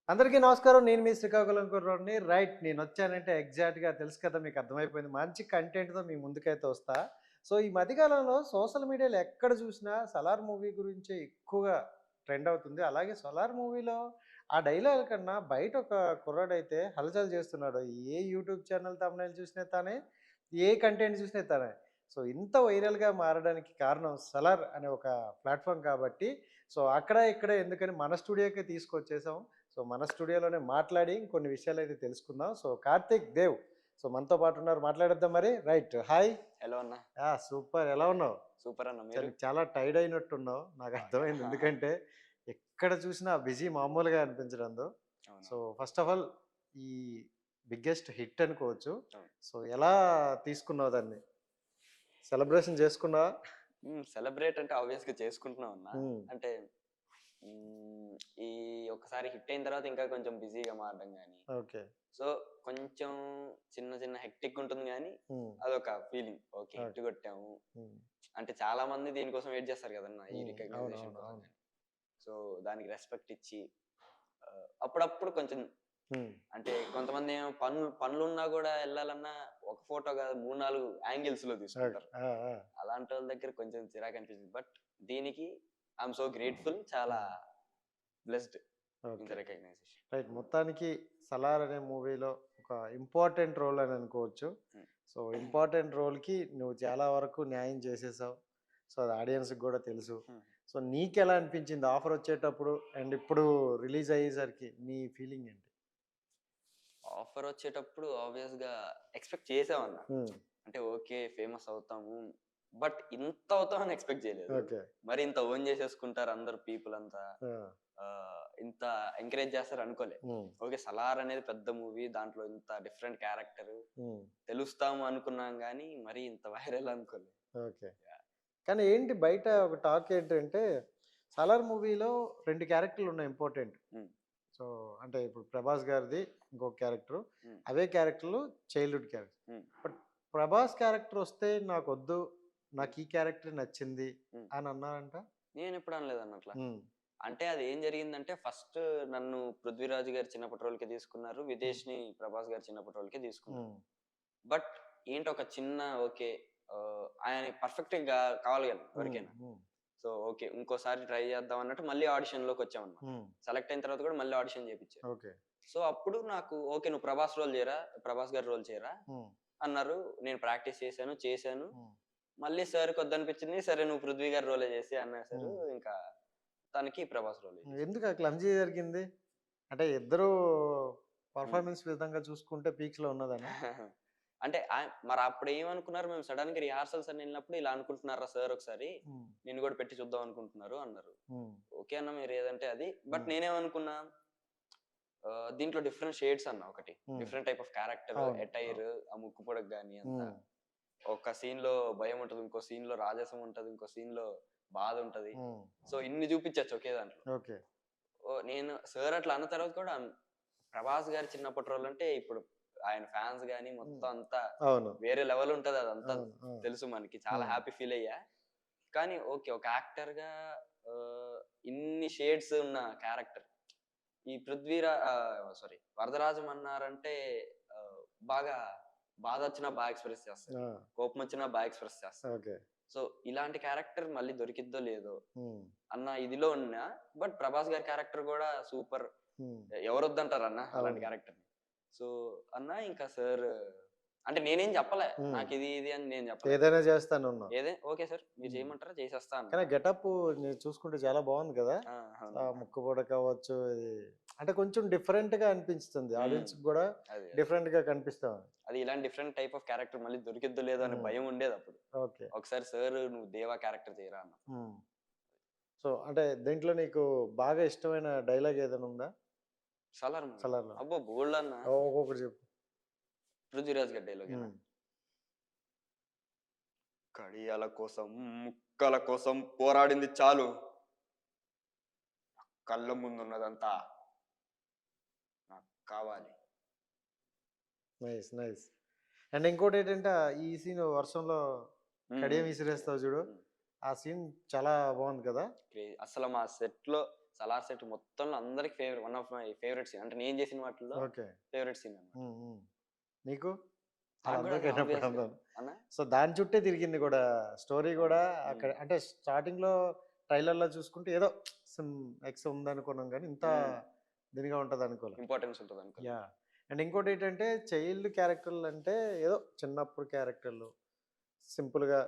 అందరికీ నమస్కారం. నేను మీ శ్రీకాకుళం కుర్రోడిని. రైట్ నేనొచ్చానంటే ఎగ్జాక్ట్‌గా తెలుసు కదా! మీకు అర్థమైపోయింది. మంచి కంటెంట్‌తో మీ ముందుకైతే వస్తా. సో, ఈ మధ్య కాలంలో సోషల్ మీడియాలో ఎక్కడ చూసినా 'సలార్' మూవీ గురించే ఎక్కువగా ట్రెండ్ అవుతుంది. అలాగే 'సలార్' మూవీలో ఆ డైలాగ్ కన్నా బయట ఒక కుర్రాడైతే హల్చల్ చేస్తున్నాడు. ఏ యూట్యూబ్ ఛానల్ థంబ్‌నెయిల్ చూసినా తనే, ఏ కంటెంట్ చూసినా తనే. సో, ఇంత వైరల్‌గా మారడానికి కారణం 'సలార్' అనే ఒక ప్లాట్‌ఫార్మ్ కాబట్టి, సో, అక్కడ ఇక్కడ ఎందుకని మన స్టూడియోకే తీసుకొచ్చేసాం. సో, మన స్టూడియోలోనే మాట్లాడి కొన్ని విషయాలైతే తెలుసుకుందాం. సో, కార్తిక్, దేవ్ సో, మనతో పాటు ఉన్నారు. మాట్లాడేద్దాం మరి. రైట్. హాయ్. హలో అన్న. సూపర్. ఎలా ఉన్నావు? సూపర్ అన్న మీరు? చాలా టైర్డ్ అయినట్టున్నావు. నాకు అర్థమైంది. ఎందుకంటే ఎక్కడ చూసినా బిజీ మామూలుగా అనిపించడంతో. సో, అవునవును. ఫస్ట్ ఆఫ్ ఆల్ ఈ బిగ్గెస్ట్ హిట్ అనుకోవచ్చు. అవును. సో, ఎలా తీసుకున్నావు దాన్ని? సెలబ్రేషన్ చేసుకున్నావా? సెలబ్రేట్ అంటే ఆబ్వియస్‌గా చేసుకుంటున్నాం అన్న. హ్మ్. అంటే హ్మ్, ఈ ఒక్కసారి హిట్ అయిన తర్వాత ఇంకా కొంచెం బిజీగా మారడం గాని, ఓకే. సో కొంచెం చిన్న చిన్న హెక్టిక్ ఉంటుంది గానీ, హ్మ్. అదొక ఫీలింగ్. ఓకే. Hit okay. కొట్టాము. హ్మ్. అంటే చాలా మంది దీనికోసం వెయిట్ చేస్తారు కదన్న! ఈ హ్మ్. రికగ్నైజేషన్ అవునవును. కోసం అవును. గాని. సో దానికి రెస్పెక్ట్ ఇచ్చి అప్పుడప్పుడు కొంచెం హ్మ్. అంటే కొంతమందేమో పనులున్నా గూడా ఎళ్ళాలన్నా ఒక ఫోటో గాదు 3, 4 యాంగిల్స్‌లో ఓకే. తీసుకుంటారు. ఆ! ఆ! అలాంటోళ్ళ దగ్గర కొంచెం చిరాకనిపిస్తుంది. బట్ దీనికి ఐ యామ్ సో గ్రేట్‌ఫుల్. చాలా హ్మ్. Blessed in okay. The recognition. Right. మొత్తానికి 'సలార్' అనే మూవీలో ఒక ఇంపార్టెంట్ రోల్ అని అనుకోవచ్చు. హ్మ్. సో, ఇంపార్టెంట్ రోల్‌కి నువ్వు చాలా వరకు న్యాయం చేసేసావు. సో, అది ఆడియన్స్‌కి గూడా తెలుసు. హ్మ్. సో, నీకెలా అనిపించింది ఆఫర్ వచ్చేటప్పుడు అండ్ ఇప్పుడు రిలీజ్ అయ్యేసరికి నీ ఫీలింగ్ ఏంటి? ఆఫరొచ్చేటప్పుడు ఆబ్వియస్‌గా ఎక్స్‌పెక్ట్ చేసామన్న. హ్మ్. అంటే ఓకే. ఫేమస్ అవుతాము. బట్ ఇంత అవుతామని ఎక్స్‌పెక్ట్ చేయలేదు. ఓకే. మరి ఇంత ఓన్ చేసేసుకుంటారు అందరూ పీపుల్ అంతా. ఆ! ఇంత ఎంకరేజ్ చేస్తారు అనుకోలే. హ్మ్. ఓకే. 'సలార్' అనేది పెద్ద మూవీ. దాంట్లో ఇంత డిఫరెంట్ క్యారెక్టరు. హ్మ్. తెలుస్తాము అనుకున్నాం గానీ, మరీ ఇంత వైరల్ అనుకోలే. ఓకే. యాహ్! కానీ ఏంటి బయట ఒక టాక్ ఏంటంటే 'సలార్' మూవీలో 2 క్యారెక్టర్‌లున్నాయి ఇంపార్టెంట్. హ్మ్. సో, అంటే ఇప్పుడు 'ప్రభాస్' గారిది ఇంకొక క్యారెక్టరు. హ్మ్. అవే క్యారెక్టర్‌లు చైల్డ్‌హుడ్ క్యారెక్టర్. హ్మ్. బట్ 'ప్రభాస్' క్యారెక్టర్ వస్తే నాకొద్దు. హ్మ్. నాకు ఈ క్యారెక్టరే నచ్చింది హ్మ్. అని అన్నారంట? నేనెప్పుడు అనలేదన్న అట్లా. హ్మ్. అంటే అది ఏం జరిగిందంటే ఫస్ట్ నన్ను 'పృథ్వీరాజ్' గారి చిన్నప్పటి రోల్‌కే తీసుకున్నారు. హ్మ్. 'విదేష్‌ని' 'ప్రభాస్' గారి చిన్నప్పటి రోల్‌కే తీసుకున్నారు. హ్మ్. బట్ ఏంటి ఒక చిన్న ఓకే. ఆయనకి పర్ఫెక్ట్‌గా కావాలి గదా! హ్మ్. ఎవరికైనా. హ్మ్. So, okay. ఇంకోసారి ట్రై చేద్దాం అన్నట్టు మళ్ళీ ఆడిషన్‌లోకొచ్చామన్నమాట. హ్మ్. సెలెక్ట్ అయిన తర్వాత కూడా మళ్ళీ ఆడిషన్ చేపిచ్చారు. ఓకే. సో, అప్పుడు నాకు ఓకే. నువ్వు 'ప్రభాస్' రోల్ చేయరా? 'ప్రభాస్' గారి రోల్ చేయరా? హ్మ్. అన్నారు. నేను ప్రాక్టీస్ చేశాను. చేశాను. హ్మ్. మళ్ళీ సార్‌కి వద్దనిపించింది. సరే నువ్వు 'పృథ్వీ' గారి రోలే చేసేయి అనేసారు. హ్మ్. ఇంకా తనకి ప్రభాస్ రోలే చేశాను. ఎందుకు ఆ క్లమ్జీ జరిగింది? అంటే ఇద్దరూ హ్మ్. పర్ఫార్మెన్స్ విధంగా చూసుకుంటే పీక్స్‌లో ఉన్నదనా? అంటే మరి అప్పుడు ఏమనుకున్నారు మేము సడెన్‌గా రిహార్సల్స్ అని ఎళ్ళినప్పుడు ఇలా అనుకుంటున్నారా సార్ ఒకసారి, హ్మ్. నిన్ను కూడా పెట్టి చూద్దాం అనుకుంటున్నారు అన్నారు. హ్మ్. ఓకే అన్న మీరు ఏదంటే అది. బట్ హ్మ్. నేనేమనుకున్నా దీంట్లో డిఫరెంట్ షేడ్స్ అన్న ఒకటి. హ్మ్. డిఫరెంట్ టైప్ ఆఫ్ క్యారెక్టర్, అవును. ఎటైర్, ఆ ముక్కు పొడకు గాని అంతా. హ్మ్. ఒక సీన్‌లో భయముంటది. ఇంకో సీన్‌లో రాజసం ఉంటది. ఇంకో సీన్‌లో బాధుంటది. హ్మ్. సో, ఇన్ని చూపిచ్చొచ్చు ఒకే దాంట్లో. ఓకే. నేను సార్ అట్లా అన్న తర్వాత కూడా 'ప్రభాస్' గారి చిన్నప్పటి రోలంటే ఇప్పుడు ఆయన ఫ్యాన్స్ గాని హ్మ్. మొత్తం అంతా అవును. వేరే లెవెల్ ఉంటది అదంతా అవును. అవును. తెలుసు మనకి. చాలా హ్మ్. హ్యాపీ ఫీల్ అయ్యా. కానీ ఓకే. ఒక యాక్టర్‌గా ఇన్ని షేడ్స్ ఉన్న క్యారెక్టర్. ఈ సారీ 'వరదరాజం' అన్నారంటే బాగా బాధొచ్చినా ఎక్స్‌ప్రెస్ చేస్తారు. ఆ! కోపమొచ్చినా ఎక్స్‌ప్రెస్ చేస్తారు. ఓకే. సో, ఇలాంటి క్యారెక్టర్ మళ్ళీ దొరికిద్దో లేదో హ్మ్. అన్న ఇదిలో ఉన్నా, బట్ 'ప్రభాస్' గారి క్యారెక్టర్ గూడా సూపర్. హ్మ్. ఎవరొద్దంటారన్న అలాంటి అవును. క్యారెక్టర్‌ని. సో, అన్న ఇంకా సార్ అంటే నేనేం చెప్పలే. హ్మ్. నాకిది ఇది అని నేను చెప్పలే. ఏదైనా చేస్తానన్నావు. ఓకే సార్ మీరు హ్మ్. చేయమంటారా చేసేస్తా అన్నా. కానీ గెటప్పు నేను చూసుకుంటే చాలా బావుంది కదా! ఆ! ఆ అవునన్నా. ముక్కు పుడక అవ్వచ్చు, ఇది అంటే కొంచెం డిఫరెంట్‌గా అనిపించుతుంది. హ్మ్. ఆడియన్స్‌కి గూడా అదే. డిఫరెంట్‌గా కనిపిస్తా ఉంది. అది ఇలాంటి డిఫరెంట్ టైప్ ఆఫ్ క్యారెక్టర్ మళ్ళీ దొరికిద్దో లేదో అనే హ్మ్. భయం ఉండేదప్పుడు. ఓకే. ఒకసారి సార్ నువ్వు 'దేవా' క్యారెక్టర్ చేయరా అన్నారు. హ్మ్. సో, అంటే దీంట్లో నీకు బాగా ఇష్టమైన డైలాగ్ ఏదైనా ఉందా? 'సలార్' మూవీలో. 'సలార్‌లో'? అబ్బో! బోలెడన్న. ఒక్కొక్కటి చెప్పు. 'పృథ్వీరాజ్' గారి డైలాగేనా? హ్మ్. కడియాల కోసం, ముక్కల కోసం పోరాడింది చాలు. కళ్ళ ముందున్నదంతా నాకు కావాలి. నైస్. నైస్. అండ్ ఇంకోటేంటంటే ఈ సీన్ వర్షంలో హ్మ్. కడియం హ్మ్. విసిరేస్తావు చూడు. హ్మ్. ఆ సీన్ చాలా బావుంది కదా! అసలు మా సెట్‌లో సలార్ సెట్ మొత్తంలో అందరికి favourite, one of my favourite scene, అంటే నేను చేసిన వాటిల్లో ఓకే. ఫేవరెట్ సీన్ అన్నమాట. నీకు నాకు కూడా అందరికీ obvious గా అన్న సో దాని చుట్టే తిరిగింది కూడా స్టోరీ కూడా. అక్కడ ఉమ్, అంటే స్టార్టింగ్ లో ట్రైలర్ లో చూసుకుంటే ఏదో సిమ్ ఎక్స్ ఉందనుకున్నాం కానీ ఇంత దీనిగా ఉంటుంది అనుకోలేదు. ఇంపార్టెన్స్ ఉంటుంది అనుకో. యా. అండ్ ఇంకోటి ఏంటంటే చైల్డ్ క్యారెక్టర్లు అంటే ఏదో చిన్నప్పుడు క్యారెక్టర్లు సింపుల్గా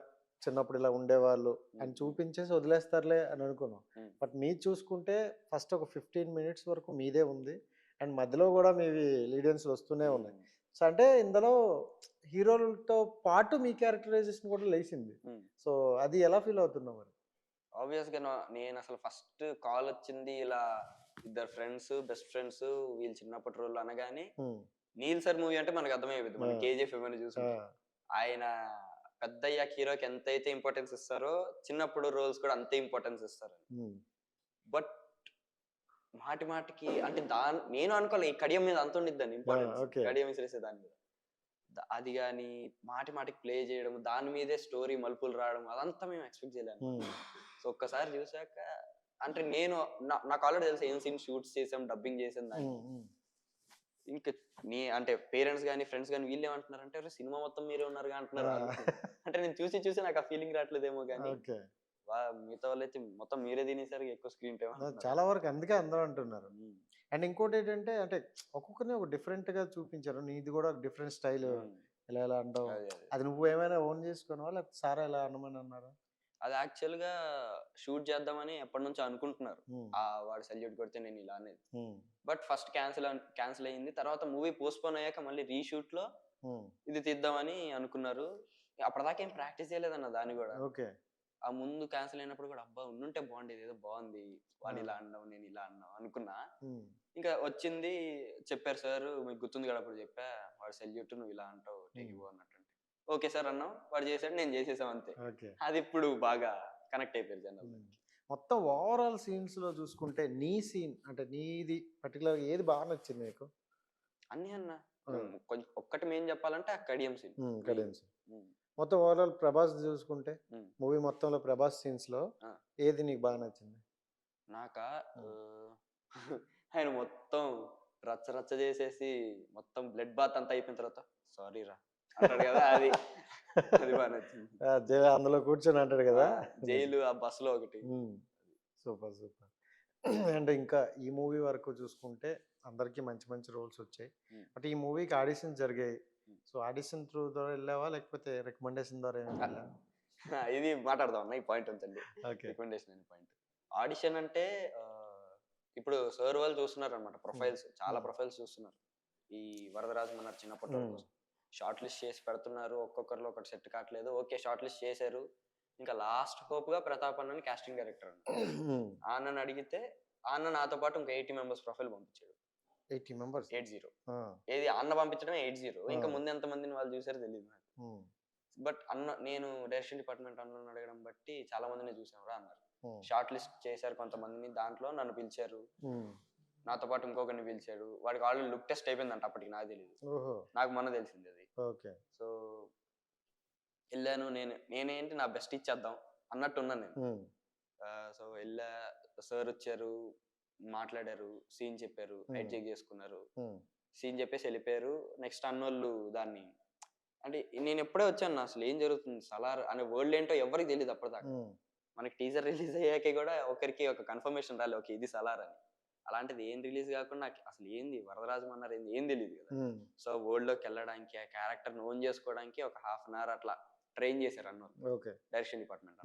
చిన్నప్పుడు ఇలా ఉండేవాళ్ళు అని చూపించేసి వదిలేస్తారులే అని అనుకున్నాం. బట్ మీరు చూసుకుంటే ఫస్ట్ ఒక 15 మినిట్స్ వరకు మీదే ఉంది అండ్ మధ్యలో కూడా మీవి లీడియన్స్ వస్తూనే ఉన్నాయి. సో అంటే ఇందులో హీరోలతో పాటు మీ క్యారెక్టరైజేషన్ కూడా లేచింది. సో అది ఎలా ఫీల్ అవుతున్నావు మరి? ఆబ్వియస్ గా నేను అసలు ఫస్ట్ కాల్ వచ్చింది ఇలా ఇద్దరు ఫ్రెండ్స్, బెస్ట్ ఫ్రెండ్స్, వీళ్ళు చిన్నప్పటి రోజులు అనగానే నీల్ సార్ మూవీ అంటే మనకు అర్థమైపోయింది. మన కేజీఎఫ్ ఏమైనా చూసుకుంటే ఆయన పెద్ద అయ్యాక హీరోకి ఎంతైతే ఇంపార్టెన్స్ ఇస్తారో చిన్నప్పుడు రోల్స్ కూడా అంతే ఇంపార్టెన్స్ ఇస్తారు. బట్ మాటి మాటికి అంటే నేను అనుకోలే ఈ కడియం మీద అంత ఉండిద్దని ఇంపార్టెన్స్, కడియం విసిరేసే దాని మీద అది కానీ మాటి మాటికి ప్లే చేయడం, దాని మీదే స్టోరీ మలుపులు రావడం, అదంతా మేము ఎక్స్పెక్ట్ చేయలేము. సో ఒక్కసారి చూసాక అంటే నాకు ఆల్రెడీ తెలుసు ఏం సీన్ షూట్స్ చేసాం, డబ్బింగ్ చేసాం దాన్ని. ఇంకా అంటే పేరెంట్స్ కానీ ఫ్రెండ్స్ కానీ వీళ్ళు ఏమంటున్నారంటే సినిమా మొత్తం మీరే ఉన్నారు అంటున్నారు. అంటే నేను చూసి నాకు ఆ ఫీలింగ్ రావట్లేదేమో కానీ మిగతా వాళ్ళైతే మొత్తం మీరే తినేసరికి ఎక్కువ స్క్రీన్ టైం చాలా వరకు అందుకే అందరూ అంటున్నారు. అండ్ ఇంకోటి ఏంటంటే అంటే ఒక్కొక్కరిని ఒక డిఫరెంట్ గా చూపించారు. నీది కూడా డిఫరెంట్ స్టైల్ ఇలా ఎలా అంటావు, అది నువ్వు ఏమైనా ఓన్ చేసుకున్నావా లేకపోతే సారా ఎలా అనమని అన్నారా? అది యాక్చువల్ గా షూట్ చేద్దామని ఎప్పటి నుంచో అనుకుంటున్నారు. వాడు సెల్యూట్ కొడితే నేను ఇలా అనేది. బట్ ఫస్ట్ క్యాన్సిల్ అయ్యింది. తర్వాత మూవీ పోస్ట్పోన్ అయ్యాక మళ్ళీ రీషూట్ లో ఇది తీద్దామని అనుకున్నారు. అప్పటిదాకా ఏం ప్రాక్టీస్ చేయలేదన్న దాన్ని కూడా. ఆ ముందు క్యాన్సిల్ అయినప్పుడు కూడా అబ్బా ఉండుంటే బాగుండేది, ఏదో బాగుంది, వాడు ఇలా అన్నావు నేను ఇలా అన్నావు అనుకున్నా. ఇంకా వచ్చింది, చెప్పారు సార్ మీకు గుర్తుంది కదా అప్పుడు చెప్పా, వాడు సెల్యూట్ నువ్వు ఇలా అంటావు టెగివో అన్నట్టు. ఓకే సార్ అన్నాం, వాడు చేశాడు, నేను చేసేసాం అంతే. అది ఇప్పుడు బాగా కనెక్ట్ అయిపోయారు జనాలు. మొత్తం ఓవరాల్ సీన్స్ లో చూసుకుంటే నీ సీన్ అంటే నీది పర్టికులర్ ఏది బాగా నచ్చింది నీకు? అన్ని అన్న కొంచెం ఒక్కటి మేము చెప్పాలంటే ఆ కడియం సీన్. మొత్తం ఓవరాల్ ప్రభాస్ చూసుకుంటే మూవీ మొత్తంలో ప్రభాస్ సీన్స్ లో ఏది నీకు బాగా నచ్చింది? నాకా ఆయన మొత్తం రచ్చ రచ్చ చేసేసి మొత్తం బ్లడ్ బాత్ అంతా అయిపోయిన తర్వాత సారీ రా అంటాడు కదా, అది బాగా నచ్చింది. అందులో కూర్చొని అంటాడు కదా జైలు ఆ బస్సులో ఒకటి. Super super. అండ్ ఇంకా ఈ మూవీ వరకు చూసుకుంటే అందరికి మంచి మంచి రోల్స్ వచ్చాయి. బట్ ఈ మూవీకి ఆడిషన్స్ జరిగాయి. సో ఆడిషన్ త్రూ ద్వారా వెళ్ళావా లేకపోతే రికమెండేషన్ ద్వారా వెళ్ళావా? ఇది మాట్లాడదాం అన్న, ఈ పాయింట్ ఉంచండి. రికమెండేషన్ అనే పాయింట్. ఆడిషన్ అంటే ఇప్పుడు సార్ వాళ్ళు చూస్తున్నారు అనమాట ప్రొఫైల్స్, చాలా ప్రొఫైల్స్ చూస్తున్నారు. ఈ వరదరాజు మన చిన్నప్పటి కోసం షార్ట్ లిస్ట్ చేసి పెడుతున్నారు. ఒక్కొక్కరిలో ఒకటి సెట్ కావట్లేదు. ఓకే షార్ట్ లిస్ట్ చేశారు. ఇంకా లాస్ట్ హోప్ గా ప్రతాప్ అన్నని కాస్టింగ్ డైరెక్టర్ ఆ అన్నని అడిగితే ఆ అన్న నాతో పాటు ఇంకా 80 మెంబర్స్ ప్రొఫైల్ పంపించాడు. 80 మెంబర్స్ 80 ఏది అన్న పంపించడమే 80. ఇంకా ముందు ఎంత మందిని వాళ్ళు చూసారో తెలియదు నాకు. బట్ అన్న నేను డైరెక్షన్ డిపార్ట్మెంట్ అన్నని అడగడం బట్టి చాలా మందిని చూసాను అన్నారు. షార్ట్ లిస్ట్ చేశారు కొంతమందిని, దాంట్లో నన్ను పిలిచారు, నాతో పాటు ఇంకొకరిని పిలిచాడు. వాడికి ఆల్రెడీ లుక్ టెస్ట్ అయిపోయిందంట, అప్పటికి నాకు తెలియదు, నాకు మొన్న తెలిసింది అది. సో వెళ్ళాను, నేనేంటి నా బెస్ట్ ఇచ్చేద్దాం అన్నట్టు ఉన్నాను నేను. సో వెళ్ళా, సార్ వచ్చారు, మాట్లాడారు, సీన్ చెప్పారు, హైట్ చెక్ చేసుకున్నారు, సీన్ చెప్పేసి వెళ్ళిపోయారు. నెక్స్ట్ అన్నోళ్ళు దాన్ని అంటే నేను ఎప్పుడే వచ్చాను, అసలు ఏం జరుగుతుంది సలార్ అనే వర్డ్ ఏంటో ఎవరికి తెలియదు అప్పటిదాకా. మనకి టీజర్ రిలీజ్ అయ్యాక కూడా ఒకరికి ఒక కన్ఫర్మేషన్ రాలేదు, ఓకే ఇది సలార్ అని. అలాంటిది ఏం రిలీజ్ కాకుండా అసలు ఏంది వరదరాజు అన్నారు ఏంది ఏం తెలియదు కదా. సో వరల్డ్ లోకి వెళ్ళడానికి ఆ క్యారెక్టర్ ఓన్ చేసుకోవడానికి ఒక ½ an hour అట్లా ట్రైన్ చేశారు అన్నోళ్ళు డైరెక్షన్ డిపార్ట్మెంట్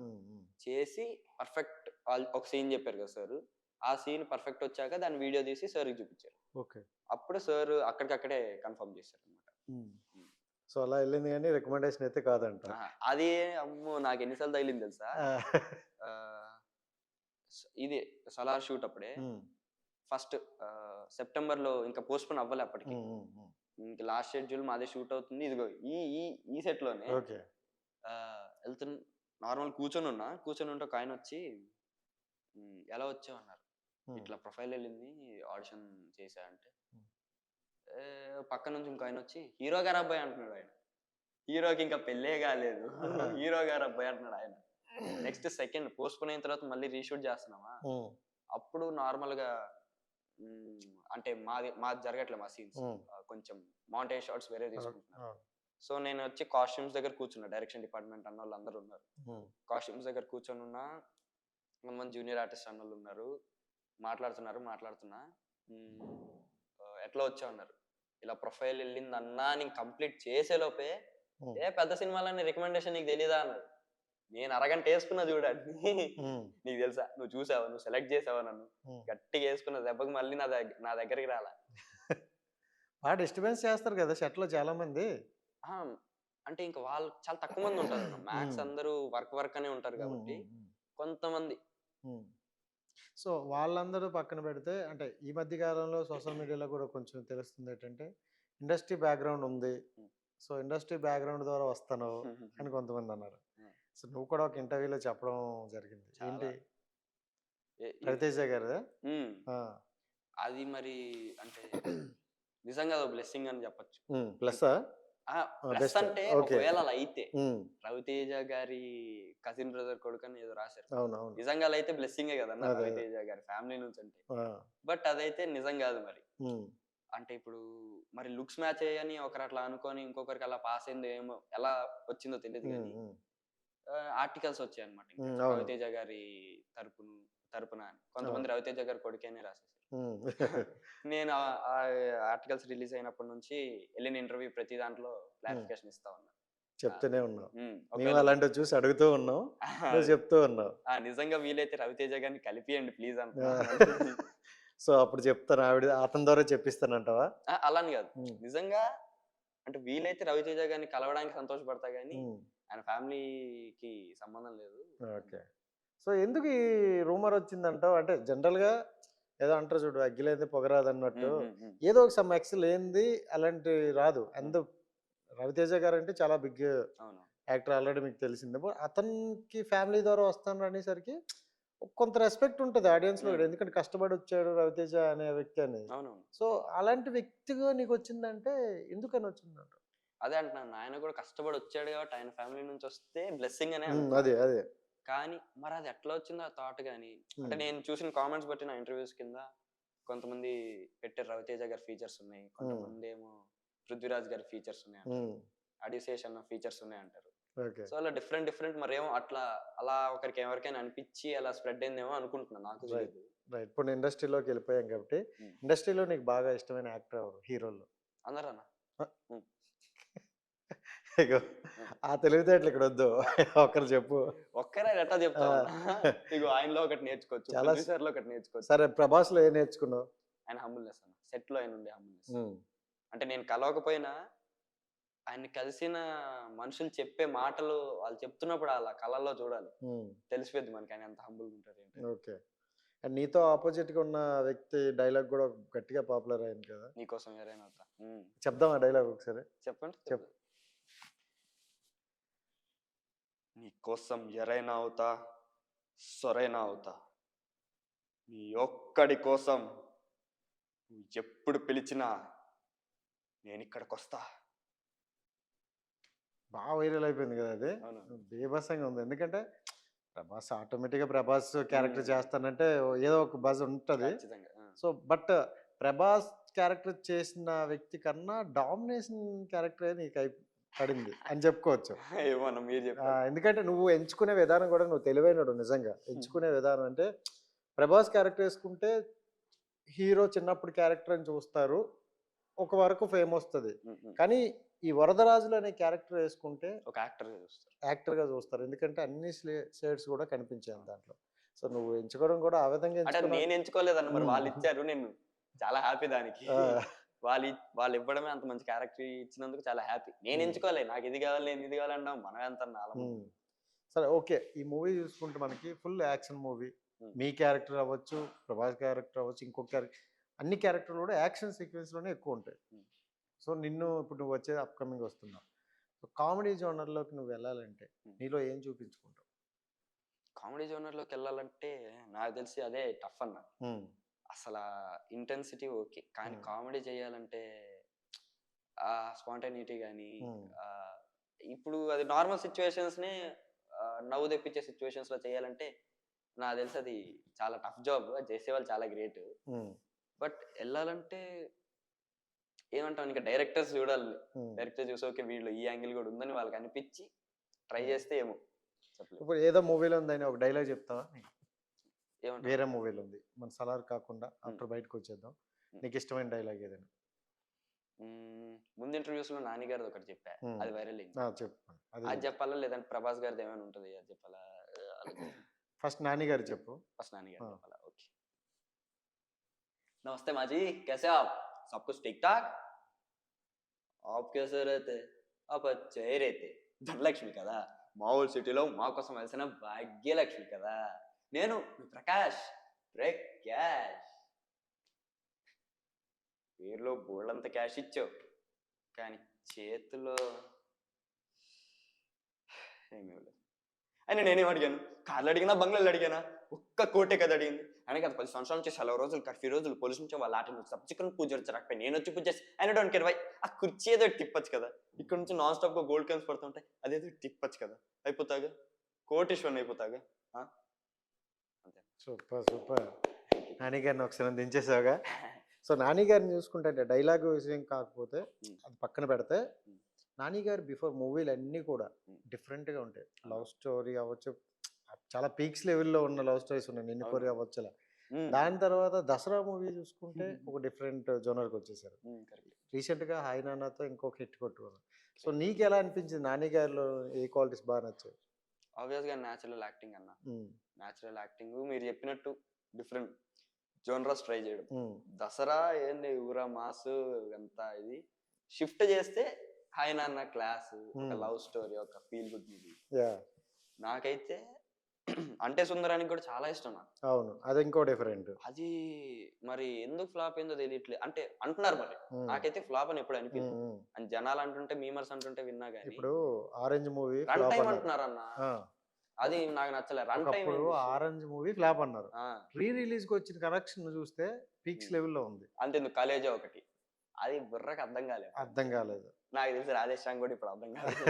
చేసి. పర్ఫెక్ట్ ఒక సీన్ చెప్పారు కదా సార్, ఆ సీన్ పర్ఫెక్ట్ వచ్చాక దాన్ని వీడియో తీసి సార్కి చూపించారు. అప్పుడు సార్ అక్కడికక్కడే కన్ఫర్మ్ చేశారు అనమాట. సో అలా వెళ్ళింది కానీ రికమెండేషన్ అయితే కాదంట. అది అమ్మో నాకు ఎన్నిసార్లు తగిలింది తెలుసా. ఇది సలార్ షూట్ అప్పుడే ఫస్ట్ సెప్టెంబర్ లో ఇంకా పోస్ట్పోన్ అవ్వలే అప్పటికి. ఇంకా లాస్ట్ షెడ్యూల్ మాదే షూట్ అవుతుంది. ఇదిగో ఈ సెట్ లోనే వెళ్తున్నా, నార్మల్ కూర్చొని ఉంటే ఒక ఆయన వచ్చి ఎలా వచ్చావు అన్నారు. ఇట్లా ప్రొఫైల్ వెళ్ళింది, ఆడిషన్ చేశా అంటే పక్క నుంచి ఇంకో ఆయన వచ్చి హీరో గారు అబ్బాయి అంటున్నాడు. ఆయన హీరోకి ఇంకా పెళ్ళే కాలేదు, హీరో గారు అబ్బాయి అంటున్నాడు ఆయన. నెక్స్ట్ సెకండ్ పోస్ట్పోన్ అయిన తర్వాత మళ్ళీ రీషూట్ చేస్తున్నావా, అప్పుడు నార్మల్గా అంటే మాది జరగట్లే మా సీన్స్ ఉమ్, కొంచెం మాంటేజ్ షాట్స్ వేరే తీసుకుంటున్నారు. అవును. సో నేను వచ్చి కాస్ట్యూమ్స్ దగ్గర కూర్చున్నా, డైరెక్షన్ డిపార్ట్మెంట్ అన్న వాళ్ళు అందరూ ఉన్నారు. ఉమ్, కాస్ట్యూమ్స్ దగ్గర కూర్చొని ఉన్నా, కొంతమంది జూనియర్ ఆర్టిస్ట్ అన్న వాళ్ళు ఉన్నారు, మాట్లాడుతున్నా. ఎట్లా వచ్చావు అన్నారు. ఇలా ప్రొఫైల్ వెళ్ళింది అన్నా, నేను కంప్లీట్ చేసే లోపే ఉమ్, ఏ పెద్ద సినిమాలన్నీ రికమెండేషన్ నీకు తెలీదా అన్నాడు. నేను అరగంట వేసుకున్నా చూడండి. ఉమ్, నీకు తెలుసా, నువ్వు చూసావా, నువ్వు సెలెక్ట్ చేసావా నన్ను, ఉమ్. గట్టిగా వేసుకున్న దెబ్బకి మళ్ళీ నా దగ్గరికి రాలా. బాగా డిస్టర్బెన్స్ చేస్తారు కదా సెట్లో చాలా మంది. ఆ, అంటే ఇంకా వాళ్ళు చాలా తక్కువ మంది ఉంటారు. మ్యాక్స్ ఉమ్, అందరూ వర్క్ అనే ఉంటారు ఉమ్, కాబట్టి ఉమ్, ఉమ్, కొంతమంది. ఉమ్. సో వాళ్ళందరూ పక్కన పెడితే అంటే ఈ మధ్య కాలంలో సోషల్ మీడియాలో కూడా కొంచెం తెలుస్తుంది ఏంటంటే ఇండస్ట్రీ బ్యాక్గ్రౌండ్ ఉంది, ఉమ్. సో ఇండస్ట్రీ బ్యాక్గ్రౌండ్ ద్వారా వస్తాను అని కొంతమంది అన్నారు. సో నువ్వు కూడా ఒక ఇంటర్వ్యూలో చెప్పడం జరిగింది ఏంటి, చాలా రవితేజ గారు. ఉమ్, అది మరి అంటే నిజంగా బ్లెస్సింగ్ అని చెప్పొచ్చు. Plus plus best. అంటే ఓకే. ఒకవేళ అలా అయితే రవితేజ గారి కజిన్ బ్రదర్ కొడుకు అని ఏదో రాశారు. అవును అవును. నిజంగా అలా అయితే బ్లెస్సింగే కదన్న, అదే, అదే. రవితేజ గారి ఫ్యామిలీ నుంచి అంటే. ఆ, బట్ అదైతే నిజం కాదు మరి. ఉమ్, అంటే ఇప్పుడు మరి లుక్స్ మ్యాచ్ అయ్యని ఒకరు అట్లా అనుకొని ఇంకొకరికి అలా పాస్ అయిందో ఏమో, ఎలా వచ్చిందో తెలియదు ఉమ్, కానీ ఉమ్, ఆర్టికల్స్ వచ్చాయి అనమాట. ఉమ్, అవును. రవితేజ గారి తరపున అని. కొంతమంది రవితేజ గారి కొడుకేనే రాసేసారు. ఉమ్. నేను ఆ ఆర్టికల్స్ రిలీజ్ అయినప్పటి నుంచి వెళ్ళిన ఇంటర్వ్యూ ప్రతి దాంట్లో క్లారిఫికేషన్ ఇస్తా ఉన్నా. చెప్తూనే ఉన్నావు, మేము ఒకవేళ అలాంటివి చూసి అడుగుతూ ఉన్నాం, నువ్వు చెప్తూ ఉన్నావు. నిజంగా వీలైతే రవితేజ గారిని కలిపియండి ప్లీజ్ అంటున్నా. సో అప్పుడు చెప్తాను, ఆవిడ అతని ద్వారా చెప్పిస్తానంటావా? అలాని కాదు, నిజంగా అంటే వీలైతే రవితేజ గారిని కలవడానికి సంతోషపడతా కానీ ఆయన ఫ్యామిలీకి సంబంధం లేదు. ఓకే. సో ఎందుకు ఈ రూమర్ వచ్చిందంటావు? అంటే జనరల్గా ఏదో అంటారు చూడు, అగ్గిలేదే పొగరాదు అన్నట్టు, ఏదో ఒక సమ్ ఎక్స్ లేనిది అలాంటి రాదు. అందు రవితేజ గారు అంటే చాలా బిగ్ అవును. యాక్టర్, ఆల్రెడీ మీకు తెలిసిందే. అతనికి ఫ్యామిలీ ద్వారా వస్తాను అనేసరికి కొంత రెస్పెక్ట్ ఉంటుంది ఆడియన్స్లో కూడా, ఎందుకంటే కష్టపడి వచ్చాడు రవితేజ అనే వ్యక్తి అని. అవునవును. సో అలాంటి వ్యక్తిగా నీకు వచ్చిందంటే ఎందుకని వచ్చిందంట? అదే అంటున్నాను, ఆయన కూడా కష్టపడి వచ్చాడు కాబట్టి ఆయన ఫ్యామిలీ నుంచి వస్తే బ్లెస్సింగ్ అనే అదే అదే. కానీ మరి అది ఎట్లా వచ్చిందో ఆ థాట్ కానీ, అంటే నేను చూసిన కామెంట్స్ బట్టి నా ఇంటర్వ్యూస్ కింద కొంతమంది పెట్టారు రవితేజ గారి ఫీచర్స్ ఉన్నాయి, కొంతమంది ఏమో పృథ్వీరాజ్ గారి ఫీచర్స్ ఉన్నాయి, అడిశేష్ అన్న ఫీచర్స్ ఉన్నాయి అంటారు. సో అలా డిఫరెంట్ మరి ఏమో అలా ఒకరికి ఎవరికైనా అనిపించి అలా స్ప్రెడ్ అయిందేమో అనుకుంటున్నాను, నాకు తెలియదు. రైట్. ఇప్పుడు ఇండస్ట్రీలోకి వెళ్ళిపోయాం కాబట్టి ఇండస్ట్రీలో నీకు బాగా ఇష్టమైన యాక్టర్ ఎవరు హీరోల్లో? అందరూ అన్న ఇగో ఆ తెలివితేటలు ఇక్కడ వద్దు, ఒక్కరు చెప్పు. ఒక్కరే ఎట్లా చెప్తా, ఇగో ఆయనలో ఒకటి నేర్చుకోవచ్చు, చాలా ప్రొడ్యూసర్లో ఒకటి నేర్చుకోవచ్చు. సరే, ప్రభాస్లో ఏం నేర్చుకున్నావు? ఆయన హంబుల్నెస్ అన్న, సెట్ లో ఆయన ఉండే హంబుల్నెస్. అంటే నేను కలవకపోయినా ఆయన కలిసిన మనుషులు చెప్పే మాటలు వాళ్ళు చెప్తున్నప్పుడు అలా కళల్లో చూడాలి, తెలిసిపోద్ది మనకి ఆయన ఎంత హంబుల్ ఉంటారు ఏంటి. ఓకే. అండ్ నీతో ఆపోజిట్ గా ఉన్న వ్యక్తి డైలాగ్ కూడా గట్టిగా పాపులర్ అయింది కదా, నీకోసం ఎవరైనా అవుతా. చెప్దాం ఆ డైలాగ్ ఒకసారి. చెప్పండి. చెప్పు. నీకోసం ఎరైనా అవుతా, సొరైనా అవుతా, నీ ఒక్కడి కోసం నువ్వు ఎప్పుడు పిలిచినా నేను ఇక్కడికి వస్తా. బాగా వైరల్ అయిపోయింది కదా అది, బీభత్సంగా ఉంది. ఎందుకంటే ప్రభాస్ ఆటోమేటిక్గా ప్రభాస్ క్యారెక్టర్ చేస్తానంటే ఏదో ఒక బజ్ ఉంటుంది. సో బట్ ప్రభాస్ క్యారెక్టర్ చేసిన వ్యక్తి కన్నా డామినేషన్ క్యారెక్టర్ నీకు పడింది అని చెప్పుకోవచ్చు. ఎందుకంటే నువ్వు ఎంచుకునే విధానం కూడా, నువ్వు తెలివైనడు నిజంగా. ఎంచుకునే విధానం అంటే ప్రభాస్ క్యారెక్టర్ వేసుకుంటే హీరో చిన్నప్పుడు క్యారెక్టర్ అని చూస్తారు, ఒక వరకు ఫేమ్ వస్తుంది. కానీ ఈ వరదరాజులు అనే క్యారెక్టర్ వేసుకుంటే ఒక యాక్టర్గా చూస్తారు, ఎందుకంటే అన్ని షేడ్స్ కూడా కనిపించాయి దాంట్లో. సో నువ్వు ఎంచుకోవడం కూడా ఆ విధంగా నేను ఎంచుకోలేదన్న, మరి వాళ్ళు ఇచ్చారు, నేను చాలా హ్యాపీ దానికి. వాళ్ళు ఇవ్వడమే అంత మంచి క్యారెక్టర్ ఇచ్చినందుకు చాలా హ్యాపీ. నేను ఎంచుకోలే, నాకు ఇది కావాలి నేను ఇది కావాలన్నాం, మనం ఎంత. సరే ఓకే, ఈ మూవీ చూసుకుంటే మనకి ఫుల్ యాక్షన్ మూవీ. మీ క్యారెక్టర్ అవ్వచ్చు, ప్రభాస్ క్యారెక్టర్ అవ్వచ్చు, ఇంకొక క్యారెక్టర్, అన్ని క్యారెక్టర్లు కూడా యాక్షన్ సీక్వెన్స్లోనే ఎక్కువ ఉంటాయి. సో ఇప్పుడు నువ్వు వచ్చే అప్కమింగ్ వస్తున్నావు, సో కామెడీ జోనర్లోకి నువ్వు వెళ్ళాలంటే నీలో ఏం చూపించుకుంటావు? కామెడీ జోనర్లోకి వెళ్ళాలంటే నాకు తెలిసి అదే టఫ్ అన్న. అసలు ఇంటెన్సిటీ ఓకే, కానీ కామెడీ చేయాలంటే ఆ స్పాంటైనిటీ కానీ, ఇప్పుడు అది నార్మల్ సిచ్యువేషన్స్ని నవ్వు తెప్పించే సిచ్యువేషన్స్లో చేయాలంటే నాకు తెలిసి అది చాలా టఫ్ జాబ్, అది చేసేవాళ్ళు చాలా గ్రేట్. బట్ వెళ్ళాలంటే ఏమంటాం, ఇంకా డైరెక్టర్స్ చూడాలి. డైరెక్టర్ చూసి ఓకే వీళ్ళు ఈ యాంగిల్ కూడా ఉందని వాళ్ళకి అనిపించి ట్రై చేస్తే ఏమో చెప్పలేదు. ఇప్పుడు ఏదో మూవీలో ఉందని ఒక డైలాగ్ చెప్తావా? ఏమంటారు? వేరే మూవీలో ఉంది, మన సలార్ కాకుండా ఆఫ్టర్ బయటకు వచ్చేద్దాం. నీకు ఇష్టమైన డైలాగ్ ఏదైనా? ముందు ఇంటర్వ్యూస్ లో నాని గారిది ఒకటి చెప్పా, అది వైరల్ అయింది. చెప్పు. అది చెప్పాలా లేదంటే ప్రభాస్ గారిది ఏమైనా ఉంటుంది అది చెప్పాలా? ఫస్ట్ నాని గారు చెప్పు. ఫస్ట్ నాని గారు చెప్పాలా? ఓకే. नमस्ते माँ जी, कैसे आप? सब कुछ ठीक ठाक? आप कैसे रहते? आप अच्छे ही रहते. ధనలక్ష్మి కదా, మా ఊరు సిటీలో మా కోసం వెలిసిన భాగ్యలక్ష్మి కదా. నేను మీ ప్రకాష్, ప్రకాష్. పేరులో బోళ్ళంత క్యాష్ ఇచ్చావు, కానీ చేతిలో ఏమీ లేదు. అయినా నేనేం అడిగాను? కార్లు అడిగినా బంగ్లాలు అడిగానా? ఒక్క కోటే కదా అడిగింది. అయినా కదా 10 సంవత్సరాల నుంచి సెలవు రోజులు, కర్ఫ్యూ రోజులు, పోలీసు నుంచి వాళ్ళ ఆటలు సబ్సిక్వెంట్ పూజ వచ్చారకపోయి నేను వచ్చి పూజ చేసి ఆయన డోంట్ కేర్ వై. ఆ కుర్చీ ఏదో తిప్పచ్చు కదా, ఇక్కడ నుంచి నాన్ స్టాప్ గా గోల్డ్ కాయిన్స్ పడుతుంటాయి, అదేదో తిప్పచ్చు కదా, అయిపోతాగా, కోటేశ్వరం అయిపోతాగా. అంతే. Super super. నాని గారిని ఒకసారి దించేసావుగా. సో నాని గారిని చూసుకుంటే డైలాగ్ విషయం కాకపోతే అది పక్కన పెడితే, నాని గారు బిఫోర్ మూవీలు అన్నీ కూడా డిఫరెంట్గా ఉంటాయి. లవ్ స్టోరీ అవ్వచ్చు, చాలా పీక్స్ లెవెల్లో ఉన్న లవ్ స్టోరీస్ ఉన్నాయి, నిన్ను కోరి అవ్వచ్చు అలా. దాని తర్వాత దసరా మూవీ చూసుకుంటే ఒక డిఫరెంట్ జోనర్కి వచ్చేసారు. రీసెంట్గా హాయ్ నాన్నతో ఇంకొక హిట్ కొట్టుకున్నారు. సో నీకు ఎలా అనిపించింది? నాని గారిలో ఏ క్వాలిటీస్ బాగా నచ్చాయి? ఆబ్వియస్ గా న్యాచురల్ యాక్టింగ్ అన్న, న్యాచురల్ యాక్టింగ్. మీరు చెప్పినట్టు డిఫరెంట్ జోనర్స్ ట్రై చేయడం. దసరా ఏంది ఊరా మాస్ అంతా ఇది షిఫ్ట్ చేస్తే హాయ్ నాన్న క్లాస్, ఒక లవ్ స్టోరీ, ఒక ఫీల్ గుడ్ మూవీ. నాకైతే అంటే సుందరానికి కూడా చాలా ఇష్టం నాకు. అవును, అది ఇంకో డిఫరెంట్. అది మరి ఎందుకు ఫ్లాప్ ఏందో తెలియట్లేదు, అంటే అంటున్నారు మరి, నాకైతే ఫ్లాప్ అని ఎప్పుడు అనిపించింది. అని జనాలు అంటుంటే, మీమర్స్ అంటుంటే విన్నా గానీ. ఇప్పుడు ఆరెంజ్ మూవీ రన్ టైం అంటున్నారు అన్న, అది నాకు నచ్చలేదు. Run time Orange movie flop అన్నారు. రీ రిలీజ్ కి వచ్చిన కనెక్షన్ చూస్తే పీక్స్ లెవెల్లో ఉంది. అంతేందుకు కాలేజీ ఒకటి, అది బుర్రకు అర్థం కాలేదు. నాకు తెలిసి రాధేశ్యామ్ కూడా ఇప్పుడు అర్థం కాలేదు.